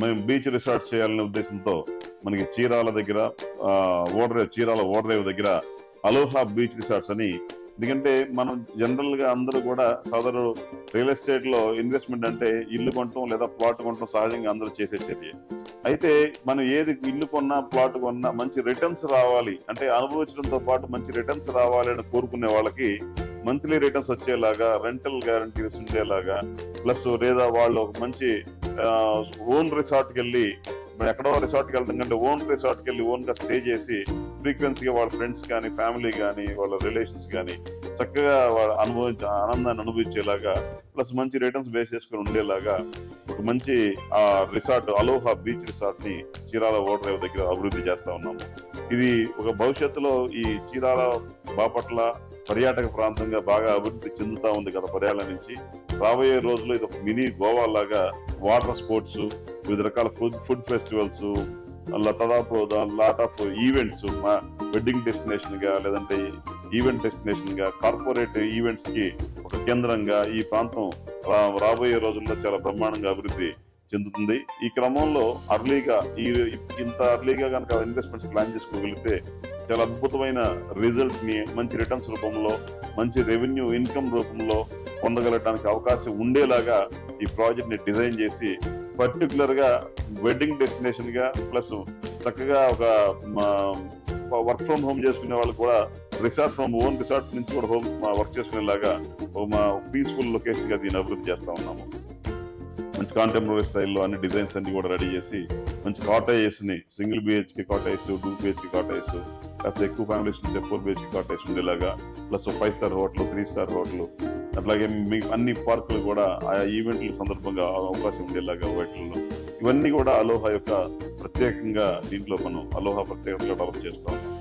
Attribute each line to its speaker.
Speaker 1: మేము beach resorts చేయాలనే ఉద్దేశంతో మనకి చీరాల దగ్గర చీరాల ఓడరేవు దగ్గర అలోహా బీచ్ రిసార్ట్స్ అని. ఎందుకంటే మనం జనరల్ గా అందరూ కూడా సదరు రియల్ ఎస్టేట్ లో ఇన్వెస్ట్మెంట్ అంటే ఇల్లు కొనటం లేదా ప్లాట్ కొనటం సహజంగా అందరూ చేసే చర్య. అయితే మనం ఏది ఇల్లు కొన్నా ప్లాట్ కొన్నా మంచి రిటర్న్స్ రావాలి అంటే అనుభవించడంతో పాటు మంచి రిటర్న్స్ రావాలి అని కోరుకునే వాళ్ళకి మంత్లీ రిటర్న్స్ వచ్చేలాగా రెంటల్ గ్యారంటీస్ ఉండేలాగా ప్లస్ లేదా వాళ్ళు ఒక మంచి ఓన్ రిసార్ట్కి వెళ్ళి ఎక్కడో రిసార్ట్కి వెళ్తాం కంటే ఓన్ రిసార్ట్కి వెళ్ళి ఓన్ గా స్టే చేసి ఫ్రీక్వెన్సీగా వాళ్ళ ఫ్రెండ్స్ కానీ ఫ్యామిలీ కానీ వాళ్ళ రిలేషన్స్ కానీ చక్కగా వాళ్ళ ఆనందాన్ని అనుభవించేలాగా ప్లస్ మంచి రిటర్న్స్ బేస్ చేసుకుని ఉండేలాగా ఒక మంచి రిసార్ట్ అలోహా బీచ్ రిసార్ట్ ని చీరాల ఓడరేవు దగ్గర అభివృద్ధి చేస్తా ఉన్నాము. ఇది ఒక భవిష్యత్తులో ఈ చీరాల బాపట్ల పర్యాటక ప్రాంతంగా బాగా అభివృద్ధి చెందుతా ఉంది గత పర్యాల నుంచి. రాబోయే రోజుల్లో ఇది ఒక మినీ గోవా లాగా వాటర్ స్పోర్ట్స్, వివిధ రకాల ఫుడ్ ఫెస్టివల్స్, దాదాపు lot of events, wedding destination గా లేదంటే ఈవెంట్ డెస్టినేషన్ గా కార్పొరేట్ ఈవెంట్స్ కి ఒక కేంద్రంగా ఈ ప్రాంతం రాబోయే రోజుల్లో చాలా బ్రహ్మాండంగా అభివృద్ధి చెందుతుంది. ఈ క్రమంలో ఇంత అర్లీగా కనుక ఇన్వెస్ట్మెంట్స్ ప్లాన్ చేసుకోగలిగితే చాలా అద్భుతమైన రిజల్ట్ ని మంచి రిటర్న్స్ రూపంలో మంచి రెవెన్యూ ఇన్కమ్ రూపంలో పొందగలటానికి అవకాశం ఉండేలాగా ఈ ప్రాజెక్ట్ ని డిజైన్ చేసి పర్టికులర్ గా వెడ్డింగ్ డెస్టినేషన్ గా ప్లస్ చక్కగా ఒక వర్క్ ఫ్రమ్ హోమ్ చేసుకునే వాళ్ళు కూడా ఓన్ రిసార్ట్ నుంచి కూడా వర్క్ చేసుకునేలాగా పీస్ఫుల్ లొకేషన్ గా దీన్ని అభివృద్ధి చేస్తా ఉన్నాము. మంచి కాంటెంపరీ స్టైల్లో అన్ని డిజైన్స్ అన్ని కూడా రెడీ చేసి మంచి కాటేజెస్ ని single BHK cottage, 2 BHK cottage, కాస్త ఎక్కువ ఫ్యామిలీస్ ఉంటే 4 బిహెచ్కే కాటేజ్ ఉండేలాగా plus 5 star hotel, 3 star hotel, అట్లాగే మీ అన్ని పార్కులు కూడా ఆయా ఈవెంట్ల సందర్భంగా అవకాశం ఉండేలాగా వాటిల్లో ఇవన్నీ కూడా అలోహా యొక్క ప్రత్యేకంగా దీంట్లో మనం అలోహా ప్రత్యేకంగా డెవలప్ చేస్తా ఉన్నాం.